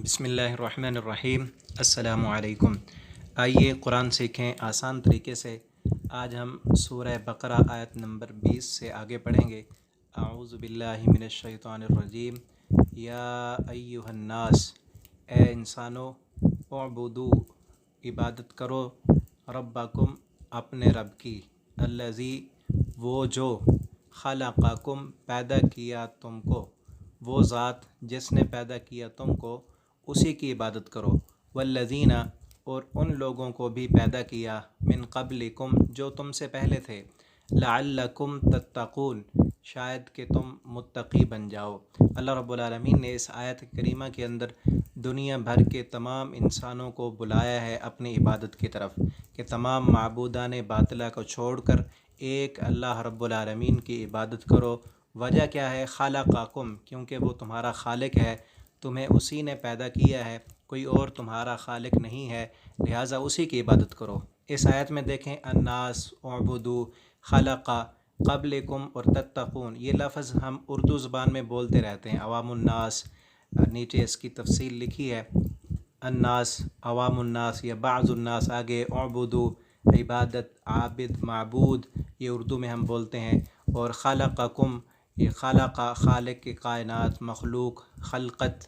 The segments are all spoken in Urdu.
بسم اللہ الرحمن الرحیم۔ السلام علیکم۔ آئیے قرآن سیکھیں آسان طریقے سے۔ آج ہم سورہ بقرہ آیت نمبر 20 سے آگے پڑھیں گے۔ اعوذ باللہ من الشیطان الرجیم۔ یا ایہا الناس، اے انسانو، اعبدو، عبادت کرو، ربکم، اپنے رب کی، الذی، وہ جو، خلقکم، پیدا کیا تم کو، وہ ذات جس نے پیدا کیا تم کو، اسی کی عبادت کرو، والذین، اور ان لوگوں کو بھی پیدا کیا، من قبلکم، جو تم سے پہلے تھے، لعلکم تتقون، شاید کہ تم متقی بن جاؤ۔ اللہ رب العالمین نے اس آیت کریمہ کے اندر دنیا بھر کے تمام انسانوں کو بلایا ہے اپنی عبادت کی طرف، کہ تمام معبودان باطلہ کو چھوڑ کر ایک اللہ رب العالمین کی عبادت کرو۔ وجہ کیا ہے؟ خلقکم، کیونکہ وہ تمہارا خالق ہے، تمہیں اسی نے پیدا کیا ہے، کوئی اور تمہارا خالق نہیں ہے، لہٰذا اسی کی عبادت کرو۔ اس آیت میں دیکھیں، الناس، اعبدو، خلقہ، قبلکم اور تتقون، یہ لفظ ہم اردو زبان میں بولتے رہتے ہیں، عوام الناس۔ نیچے اس کی تفصیل لکھی ہے، الناس، عوام الناس یا بعض الناس، آگے اعبدو، عبادت، عابد، معبود، یہ اردو میں ہم بولتے ہیں، اور خلقکم، یہ خالق، خالق کی کائنات، مخلوق، خلقت،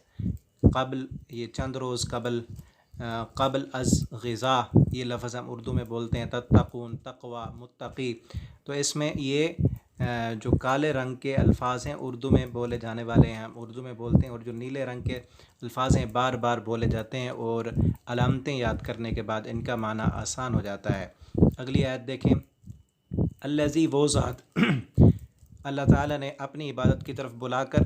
قبل، یہ چند روز قبل، قبل از غذا، یہ لفظ ہم اردو میں بولتے ہیں، تتقون، تقوی، متقی۔ تو اس میں یہ جو کالے رنگ کے الفاظ ہیں اردو میں بولے جانے والے ہیں، ہم اردو میں بولتے ہیں، اور جو نیلے رنگ کے الفاظ ہیں بار بار بولے جاتے ہیں، اور علامتیں یاد کرنے کے بعد ان کا معنی آسان ہو جاتا ہے۔ اگلی آیت دیکھیں، الذی، وہ ذات، اللہ تعالیٰ نے اپنی عبادت کی طرف بلا کر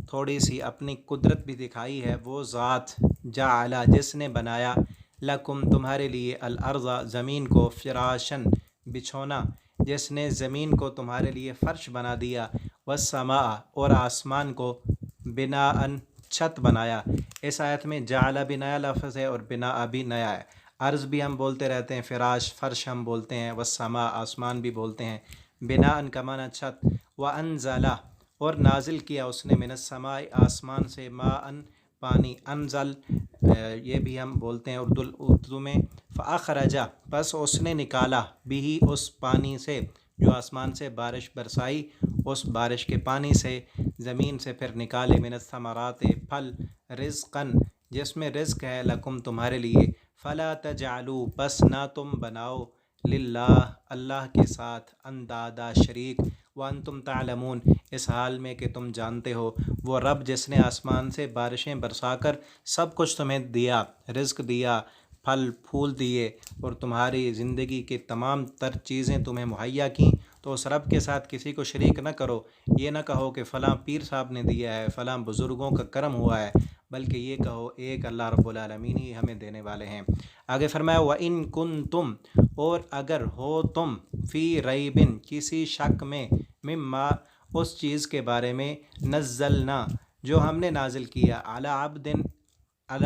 تھوڑی سی اپنی قدرت بھی دکھائی ہے، وہ ذات، جعل، جس نے بنایا، لکم، تمہارے لیے، الارض، زمین کو، فراشن، بچھونا، جس نے زمین کو تمہارے لیے فرش بنا دیا، والسماء، اور آسمان کو، بناء، چھت بنایا۔ اس آیت میں جعل بھی نیا لفظ ہے اور بناء بھی نیا ہے۔ ارض بھی ہم بولتے رہتے ہیں، فراش، فرش ہم بولتے ہیں، والسماء، آسمان بھی بولتے ہیں، بناء کا معنی چھت، وانزل، اور نازل کیا اس نے، من السماء، آسمان سے، ماء، پانی، انزل، یہ بھی ہم بولتے ہیں اردو میں، فاخرج، بس اس نے نکالا، بھی، اس پانی سے، جو آسمان سے بارش برسائی، اس بارش کے پانی سے، زمین سے پھر نکالے، من الثمرات، پھل، رزقاً، جس میں رزق ہے، لکم، تمہارے لیے، فلا تجعلوا، بس نہ تم بناؤ، للہ، اللہ کے ساتھ، اندادا، شریک، وانتم تعلمون، اس حال میں کہ تم جانتے ہو، وہ رب جس نے آسمان سے بارشیں برسا کر سب کچھ تمہیں دیا، رزق دیا، پھل پھول دیے، اور تمہاری زندگی کے تمام تر چیزیں تمہیں مہیا کیں، تو اس رب کے ساتھ کسی کو شریک نہ کرو۔ یہ نہ کہو کہ فلاں پیر صاحب نے دیا ہے، فلاں بزرگوں کا کرم ہوا ہے، بلکہ یہ کہو ایک اللہ رب العالمین ہی ہمیں دینے والے ہیں۔ آگے فرمایا، وَإِن كُنتُمْ، اور اگر ہو تم، فی ریبن، کسی شک میں، مما، اس چیز کے بارے میں، نزلنا، جو ہم نے نازل کیا، علی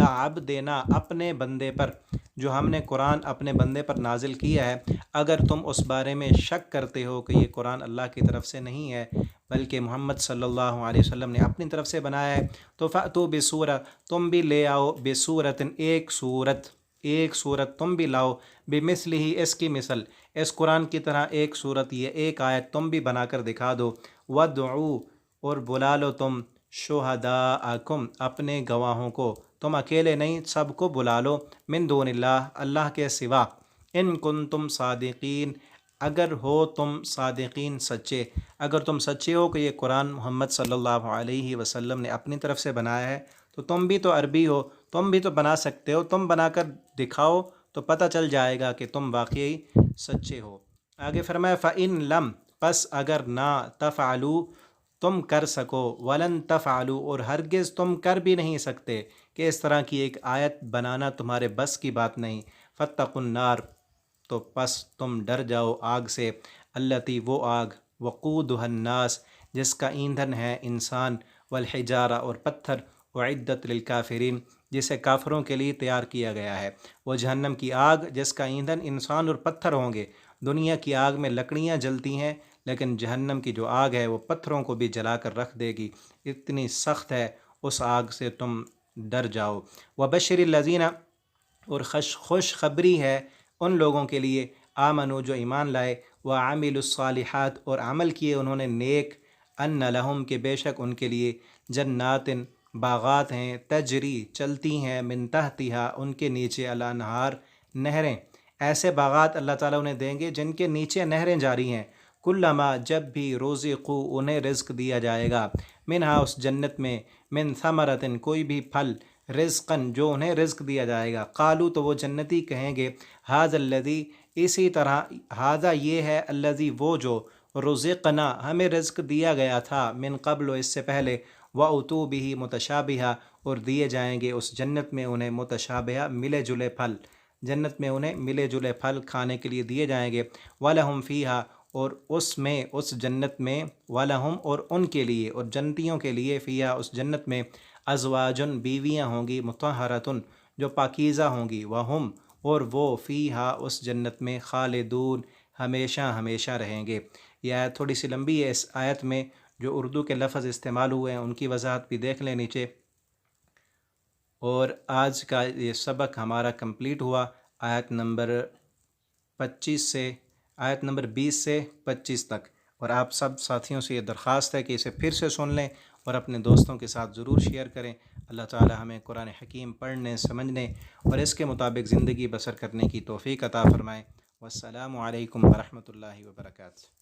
عبدنا، اپنے بندے پر، جو ہم نے قرآن اپنے بندے پر نازل کیا ہے، اگر تم اس بارے میں شک کرتے ہو کہ یہ قرآن اللہ کی طرف سے نہیں ہے بلکہ محمد صلی اللہ علیہ وسلم نے اپنی طرف سے بنایا ہے، تو فأتوا بسورہ، تم بھی لے آؤ، بسورۃ، ایک صورت تم بھی لاؤ، بمثلہ، اس کی مثل، اس قرآن کی طرح ایک صورت، یہ ایک آیت تم بھی بنا کر دکھا دو، وادعوا، اور بلا لو تم، شہداءکم، اپنے گواہوں کو، تم اکیلے نہیں، سب کو بلا لو، من دون اللہ، اللہ کے سوا، ان کنتم صادقین، اگر ہو تم صادقین، سچے، اگر تم سچے ہو کہ یہ قرآن محمد صلی اللہ علیہ وسلم نے اپنی طرف سے بنایا ہے، تو تم بھی تو عربی ہو، تم بھی تو بنا سکتے ہو، تم بنا کر دکھاؤ تو پتہ چل جائے گا کہ تم واقعی سچے ہو۔ آگے فرمایا، فَإِن لَمْ، پس اگر نہ، تفعلوا، تم کر سکو، ولن تفعلوا، اور ہرگز تم کر بھی نہیں سکتے کہ اس طرح کی ایک آیت بنانا تمہارے بس کی بات نہیں، فاتقوا النار، تو پس تم ڈر جاؤ آگ سے، التی، وہ آگ، وقودها الناس، جس کا ایندھن ہے انسان، والحجارہ، اور پتھر، اعدت للکافرین، جسے کافروں کے لیے تیار کیا گیا ہے، وہ جہنم کی آگ جس کا ایندھن انسان اور پتھر ہوں گے۔ دنیا کی آگ میں لکڑیاں جلتی ہیں، لیکن جہنم کی جو آگ ہے وہ پتھروں کو بھی جلا کر رکھ دے گی، اتنی سخت ہے، اس آگ سے تم ڈر جاؤ۔ وبشر الذین، اور خوشخبری ہے ان لوگوں کے لیے آمنو جو ایمان لائے، وعملوا الصالحات اور عمل کیے انہوں نے نیک، ان لہم کہ بے شک ان کے لیے جنات باغات ہیں، تجری چلتی ہیں، من تحتہا ان کے نیچے، الانہار نہریں، ایسے باغات اللہ تعالیٰ انہیں دیں گے جن کے نیچے نہریں جاری ہیں، کلما جب بھی رزقو انہیں رزق دیا جائے گا، منہا اس جنت میں، من ثمرۃ کوئی بھی پھل، رزقاً جو انہیں رزق دیا جائے گا، قالو تو وہ جنتی کہیں گے، ھذا الذی اسی طرح، ھذا یہ ہے، الذی وہ جو، رزقنا ہمیں رزق دیا گیا تھا، من قبل اس سے پہلے، وَأُتُوا بِهِ متشابہا اور دیے جائیں گے اس جنت میں انہیں متشابہہ ملے جلے پھل، جنت میں انہیں ملے جلے پھل کھانے کے لیے دیے جائیں گے، وَلَهُمْ فِيهَا اور اس میں اس جنت میں، وَلَهُمْ اور ان کے لیے اور جنتیوں کے لیے، فیہا اس جنت میں، ازواجن بیویاں ہوں گی، مطہرتن جو پاکیزہ ہوں گی، وہم اور وہ فیہا اس جنت میں، خالدون ہمیشہ ہمیشہ رہیں گے۔ یہ آیت تھوڑی سی لمبی ہے، اس آیت میں جو اردو کے لفظ استعمال ہوئے ہیں ان کی وضاحت بھی دیکھ لیں نیچے۔ اور آج کا یہ سبق ہمارا کمپلیٹ ہوا آیت نمبر 20 سے 25 تک، اور آپ سب ساتھیوں سے یہ درخواست ہے کہ اسے پھر سے سن لیں اور اپنے دوستوں کے ساتھ ضرور شیئر کریں۔ اللہ تعالی ہمیں قرآن حکیم پڑھنے، سمجھنے اور اس کے مطابق زندگی بسر کرنے کی توفیق عطا فرمائے۔ والسلام علیکم ورحمۃ اللہ وبرکاتہ۔